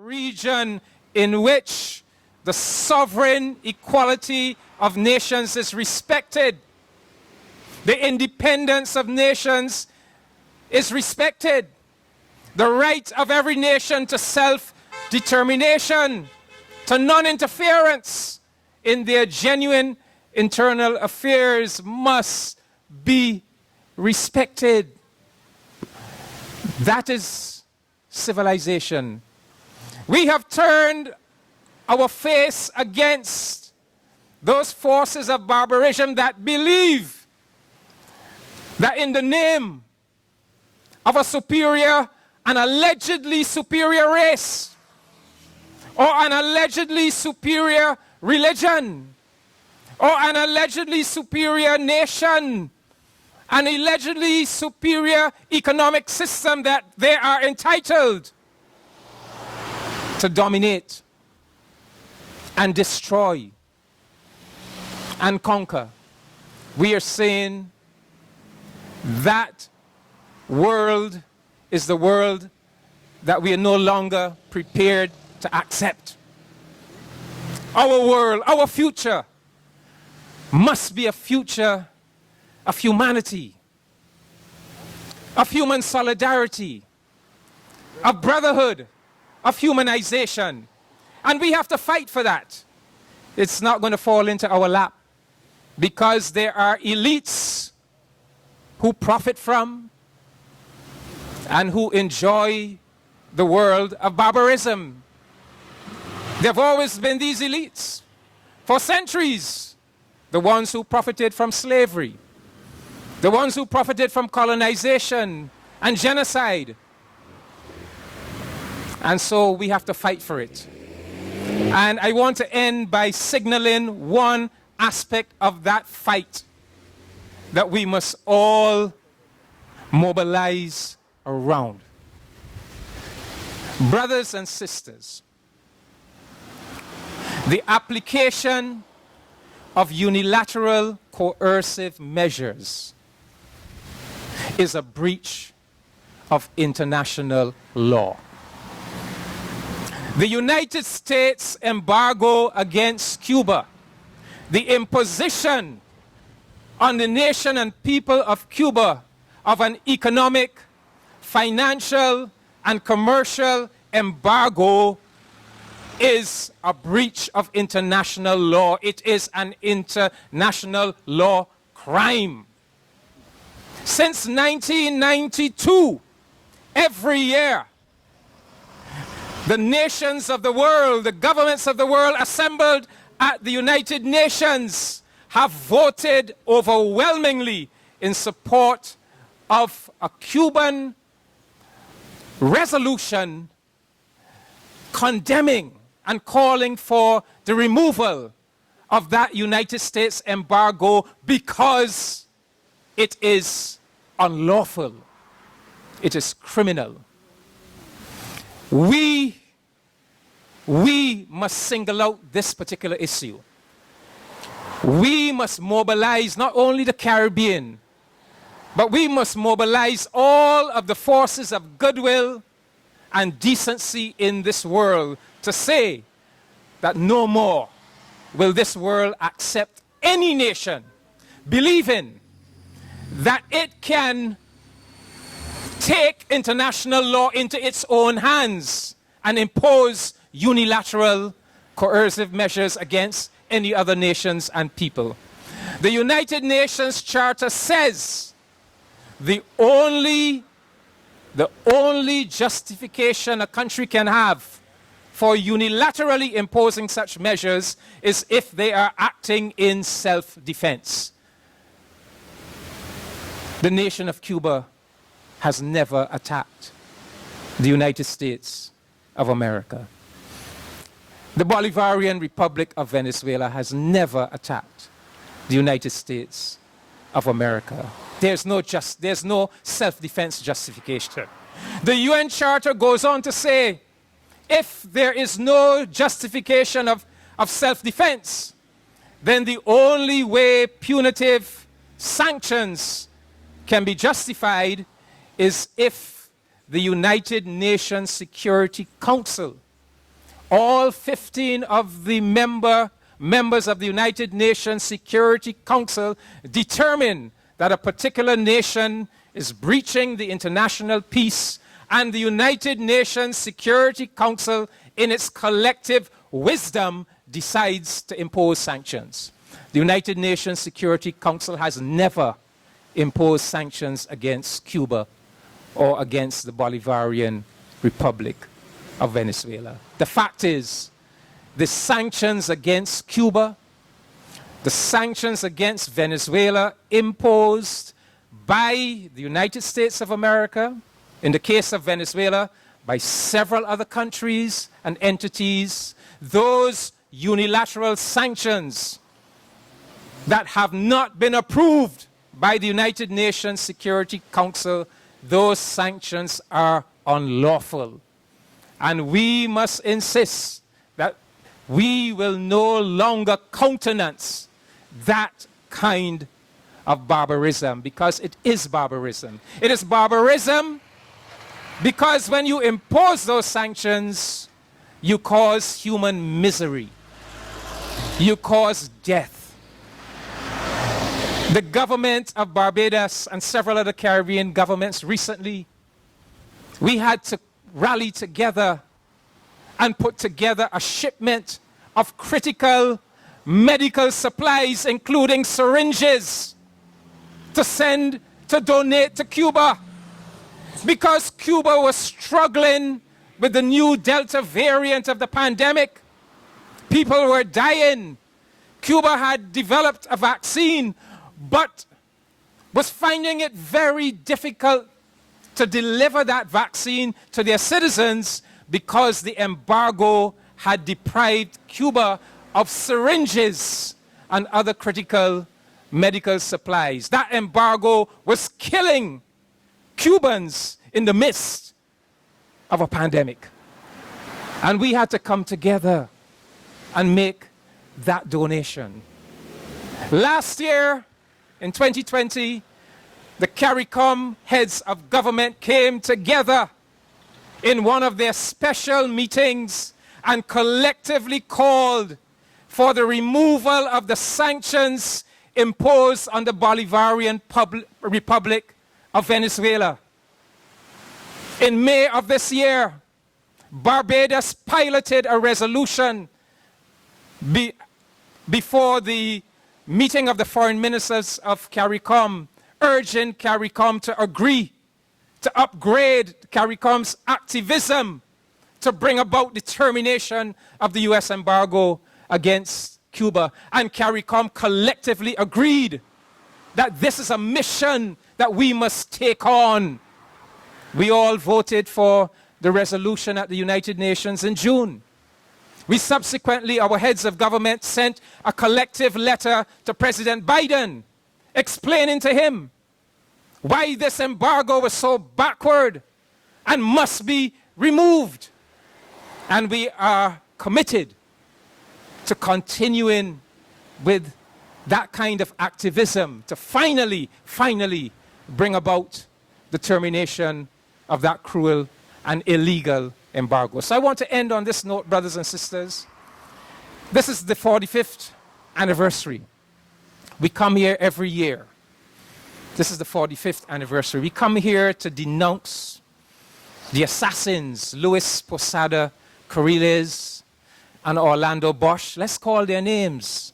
region in which the sovereign equality of nations is respected. The independence of nations is respected. The right of every nation to self-determination, to non-interference in their genuine internal affairs must be respected. That is civilization. We have turned our face against those forces of barbarism that believe that in the name of a superior, an allegedly superior race, or an allegedly superior religion, or an allegedly superior nation, an allegedly superior economic system, that they are entitled to dominate and destroy and conquer. We are saying that world is the world that we are no longer prepared to accept. Our world, our future must be a future of humanity, of human solidarity, of brotherhood, of humanization. And we have to fight for that. It's not going to fall into our lap, because there are elites who profit from and who enjoy the world of barbarism. There have always been these elites for centuries. The ones who profited from slavery, the ones who profited from colonization and genocide. And so we have to fight for it. And I want to end by signaling one aspect of that fight that we must all mobilize around. Brothers and sisters, the application of unilateral coercive measures is a breach of international law. The United States embargo against Cuba, the imposition on the nation and people of Cuba of an economic, financial, and commercial embargo is a breach of international law. It is an international law crime. Since 1992, every year, the nations of the world, the governments of the world assembled at the United Nations have voted overwhelmingly in support of a Cuban resolution condemning and calling for the removal of that United States embargo because it is unlawful. It is criminal. We must single out this particular issue. We must mobilize not only the Caribbean, but we must mobilize all of the forces of goodwill and decency in this world to say that no more will this world accept any nation believing that it can take international law into its own hands and impose unilateral coercive measures against any other nations and people. The United Nations Charter says the only justification a country can have for unilaterally imposing such measures is if they are acting in self-defense. The nation of Cuba has never attacked the United States of America. The Bolivarian Republic of Venezuela has never attacked the United States of America. There's no self-defense justification. The UN Charter goes on to say, if there is no justification of self-defense, then the only way punitive sanctions can be justified is if the United Nations Security Council all 15 of the members of the United Nations Security Council determine that a particular nation is breaching the international peace, and the United Nations Security Council, in its collective wisdom, decides to impose sanctions. The United Nations Security Council has never imposed sanctions against Cuba or against the Bolivarian Republic of Venezuela. The fact is, the sanctions against Cuba, the sanctions against Venezuela imposed by the United States of America, in the case of Venezuela, by several other countries and entities, those unilateral sanctions that have not been approved by the United Nations Security Council, those sanctions are unlawful. And we must insist that we will no longer countenance that kind of barbarism, because it is barbarism. It is barbarism because when you impose those sanctions, you cause human misery. You cause death. The government of Barbados and several other Caribbean governments recently, we had to rally together and put together a shipment of critical medical supplies, including syringes, to donate to Cuba, because Cuba was struggling with the new Delta variant of the pandemic. People were dying. Cuba had developed a vaccine, but was finding it very difficult to deliver that vaccine to their citizens because the embargo had deprived Cuba of syringes and other critical medical supplies. That embargo was killing Cubans in the midst of a pandemic. And we had to come together and make that donation. Last year, in 2020, the CARICOM heads of government came together in one of their special meetings and collectively called for the removal of the sanctions imposed on the Bolivarian Republic of Venezuela. In May of this year, Barbados piloted a resolution before the meeting of the foreign ministers of CARICOM, urging CARICOM to agree to upgrade CARICOM's activism to bring about the termination of the US embargo against Cuba. And CARICOM collectively agreed that this is a mission that we must take on. We all voted for the resolution at the United Nations in June. We subsequently, our heads of government, sent a collective letter to President Biden explaining to him why this embargo was so backward and must be removed. And we are committed to continuing with that kind of activism to finally bring about the termination of that cruel and illegal embargo. So I want to end on this note, brothers and sisters. This is the 45th anniversary. We come here every year. This is the 45th anniversary. We come here to denounce the assassins, Luis Posada Carriles and Orlando Bosch. Let's call their names.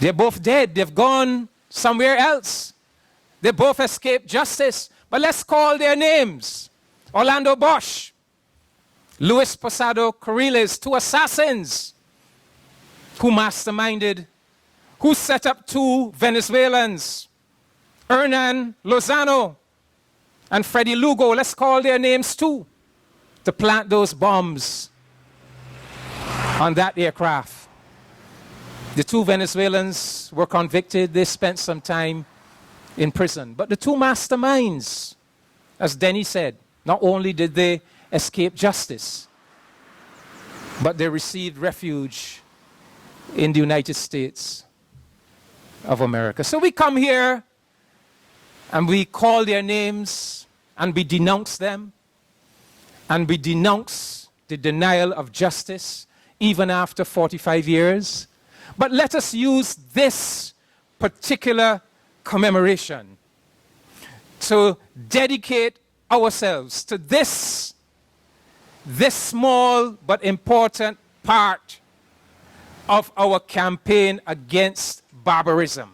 They're both dead. They've gone somewhere else. They both escaped justice. But let's call their names. Orlando Bosch, Luis Posada Carriles, two assassins who masterminded, who set up two Venezuelans, Hernan Lozano and Freddy Lugo. Let's call their names too, to plant those bombs on that aircraft. The two Venezuelans were convicted. They spent some time in prison. But the two masterminds, as Denny said, not only did they escape justice, but they received refuge in the United States of America. So we come here and we call their names and we denounce them, and we denounce the denial of justice, even after 45 years. But let us use this particular commemoration to dedicate ourselves to this small but important part of our campaign against barbarism.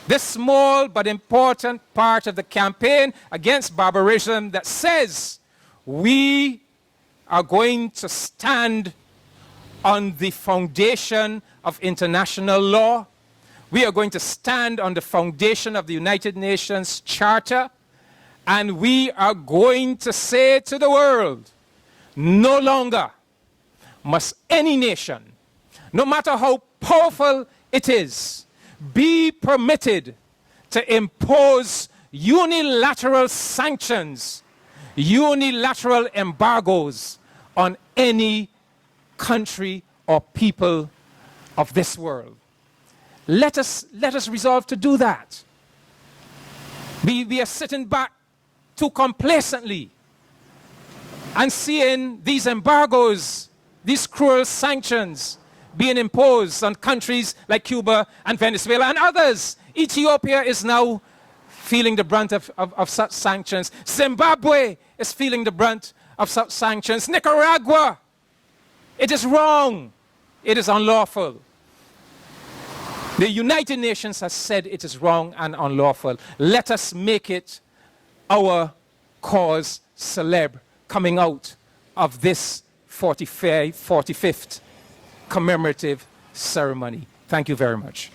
This small but important part of the campaign against barbarism that says we are going to stand on the foundation of international law. We are going to stand on the foundation of the United Nations Charter, and we are going to say to the world, no longer must any nation, no matter how powerful it is, be permitted to impose unilateral sanctions, unilateral embargoes on any country or people of this world. Let us resolve to do that. We are sitting back too complacently and seeing these embargoes, these cruel sanctions being imposed on countries like Cuba and Venezuela and others. Ethiopia is now feeling the brunt of such sanctions. Zimbabwe is feeling the brunt of such sanctions. Nicaragua, it is wrong. It is unlawful. The United Nations has said it is wrong and unlawful. Let us make it our cause célèbre coming out of this 45th commemorative ceremony. Thank you very much.